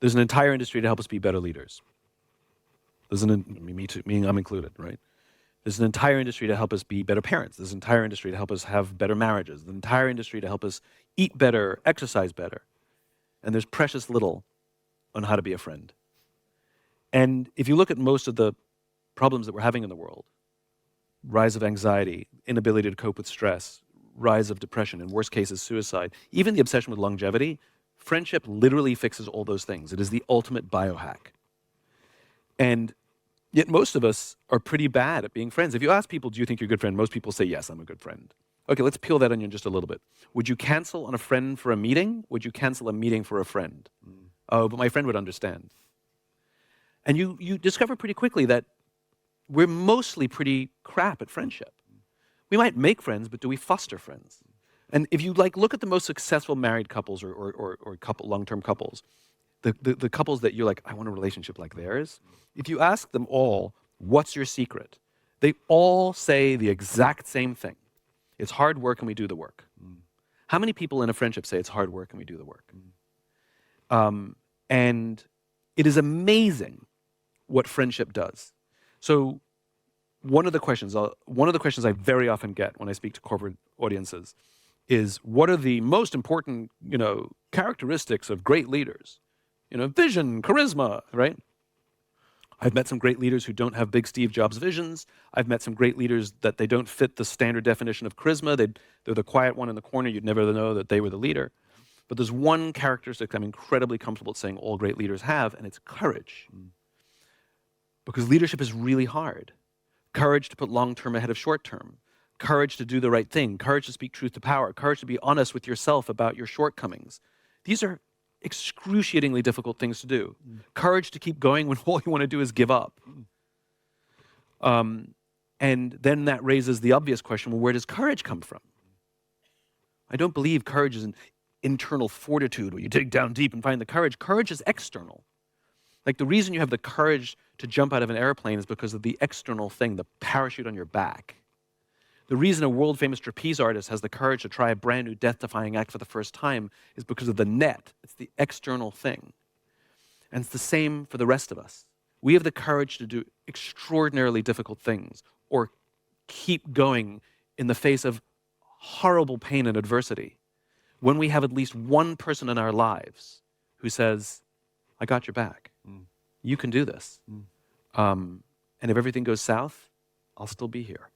There's an entire industry to help us be better leaders. Me too, me, I'm included, right? There's an entire industry to help us be better parents. There's an entire industry to help us have better marriages. There's an entire industry to help us eat better, exercise better. And there's precious little on how to be a friend. And if you look at most of the problems that we're having in the world, rise of anxiety, inability to cope with stress, rise of depression, in worst cases, suicide, even the obsession with longevity, friendship literally fixes all those things. It is the ultimate biohack. And yet most of us are pretty bad at being friends. If you ask people, do you think you're a good friend? Most people say, yes, I'm a good friend. Okay, let's peel that onion just a little bit. Would you cancel on a friend for a meeting? Would you cancel a meeting for a friend? Oh, but my friend would understand. And you discover pretty quickly that we're mostly pretty crap at friendship. We might make friends, but do we foster friends? And if you look at the most successful married couples or long-term couples, the couples that you're like, I want a relationship like theirs, if you ask them all, what's your secret? They all say the exact same thing. It's hard work and we do the work. How many people in a friendship say it's hard work and we do the work? And it is amazing what friendship does. So one of the questions I very often get when I speak to corporate audiences is, what are the most important, characteristics of great leaders? Vision, charisma, right? I've met some great leaders who don't have big Steve Jobs visions. I've met some great leaders that they don't fit the standard definition of charisma. They're the quiet one in the corner. You'd never know that they were the leader. But there's one characteristic I'm incredibly comfortable at saying all great leaders have, and it's courage. Because leadership is really hard. Courage to put long-term ahead of short-term. Courage to do the right thing. Courage to speak truth to power. Courage to be honest with yourself about your shortcomings. These are excruciatingly difficult things to do. Courage to keep going when all you want to do is give up. And then that raises the obvious question, well, where does courage come from? I don't believe courage is an internal fortitude where you dig down deep and find the courage. Courage is external. Like the reason you have the courage to jump out of an airplane is because of the external thing, the parachute on your back. The reason a world-famous trapeze artist has the courage to try a brand new death-defying act for the first time is because of the net. It's the external thing. And it's the same for the rest of us. We have the courage to do extraordinarily difficult things or keep going in the face of horrible pain and adversity when we have at least one person in our lives who says, I got your back. You can do this. And if everything goes south, I'll still be here.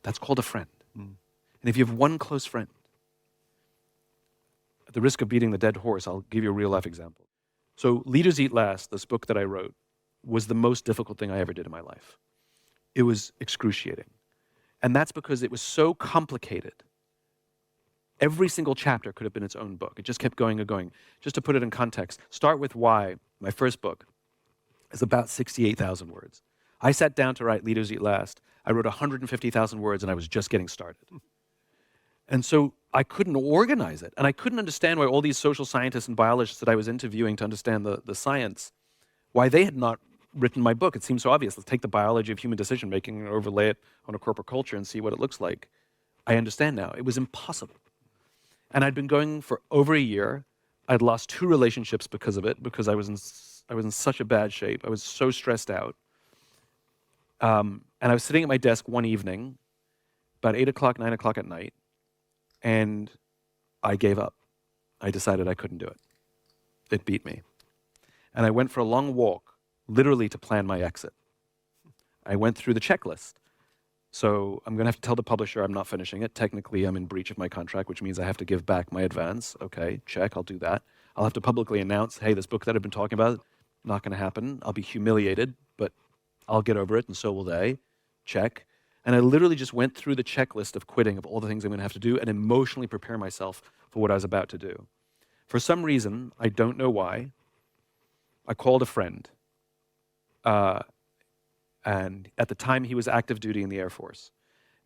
That's called a friend. And if you have one close friend, at the risk of beating the dead horse, I'll give you a real-life example. So Leaders Eat Last, this book that I wrote, was the most difficult thing I ever did in my life. It was excruciating. And that's because it was so complicated. Every single chapter could have been its own book. It just kept going and going. Just to put it in context, Start With Why, my first book, is about 68,000 words. I sat down to write Leaders Eat Last. I wrote 150,000 words, and I was just getting started. And so I couldn't organize it. And I couldn't understand why all these social scientists and biologists that I was interviewing to understand the science, why they had not written my book. It seemed so obvious. Let's take the biology of human decision-making and overlay it on a corporate culture and see what it looks like. I understand now. It was impossible. And I'd been going for over a year. I'd lost 2 relationships because of it, because I was in such a bad shape. I was so stressed out. And I was sitting at my desk one evening, about 8 o'clock, 9 o'clock at night, and I gave up. I decided I couldn't do it. It beat me. And I went for a long walk, literally to plan my exit. I went through the checklist. So I'm going to have to tell the publisher I'm not finishing it. Technically, I'm in breach of my contract, which means I have to give back my advance. Okay, check, I'll do that. I'll have to publicly announce, hey, this book that I've been talking about, not going to happen. I'll be humiliated, but I'll get over it, and so will they. Check. And I literally just went through the checklist of quitting, of all the things I'm going to have to do, and emotionally prepare myself for what I was about to do. For some reason, I don't know why, I called a friend. And at the time, he was active duty in the Air Force.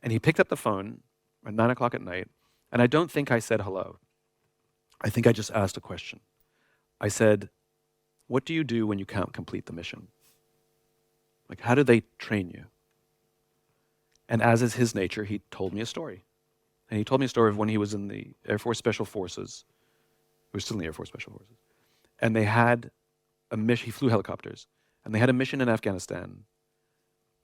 And he picked up the phone at 9 o'clock at night, and I don't think I said hello. I think I just asked a question. I said, what do you do when you can't complete the mission? Like, how do they train you? And as is his nature, he told me a story. And he told me a story of when he was in the Air Force Special Forces. He was still in the Air Force Special Forces. And they had a mission. He flew helicopters, and they had a mission in Afghanistan,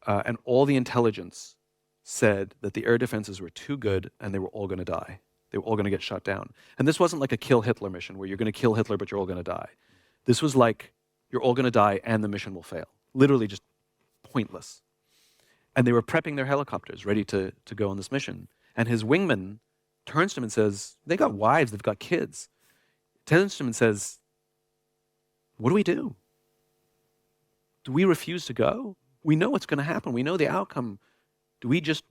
and all the intelligence said that the air defenses were too good and they were all going to die. They were all going to get shot down. And this wasn't like a kill Hitler mission where you're going to kill Hitler but you're all going to die. This was like you're all going to die and the mission will fail. Literally just pointless. And they were prepping their helicopters ready to go on this mission. And his wingman turns to him and says, they got wives, they've got kids. Turns to him and says, what do we do? Do we refuse to go? We know what's going to happen. We know the outcome. Do we just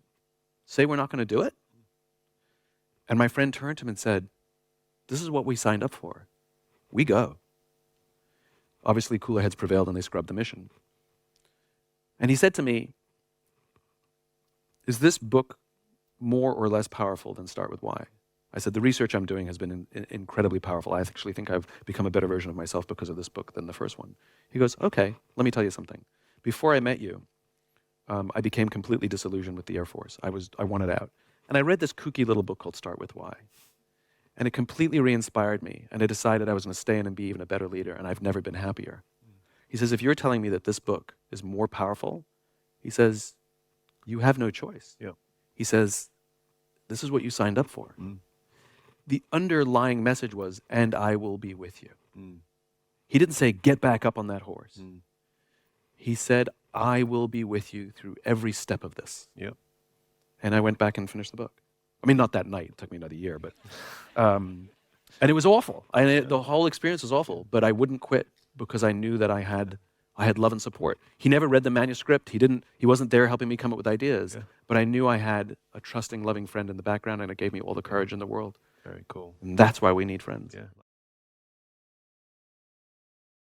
say we're not going to do it? And my friend turned to him and said, this is what we signed up for. We go. Obviously, cooler heads prevailed and they scrubbed the mission. And he said to me, is this book more or less powerful than Start With Why? I said, the research I'm doing has been incredibly powerful. I actually think I've become a better version of myself because of this book than the first one. He goes, okay, let me tell you something. Before I met you, I became completely disillusioned with the Air Force. I wanted out. And I read this kooky little book called Start With Why. And it completely re-inspired me. And I decided I was going to stay in and be even a better leader. And I've never been happier. He says, if you're telling me that this book is more powerful, he says, you have no choice. Yeah. He says, this is what you signed up for. The underlying message was, and I will be with you. He didn't say, get back up on that horse. He said, I will be with you through every step of this. Yeah. And I went back and finished the book. I mean, not that night. It took me another year, but... and it was awful. The whole experience was awful, but I wouldn't quit because I knew that I had love and support. He never read the manuscript. He wasn't there helping me come up with ideas, but I knew I had a trusting, loving friend in the background, and it gave me all the courage in the world. Very cool. And that's why we need friends. Yeah.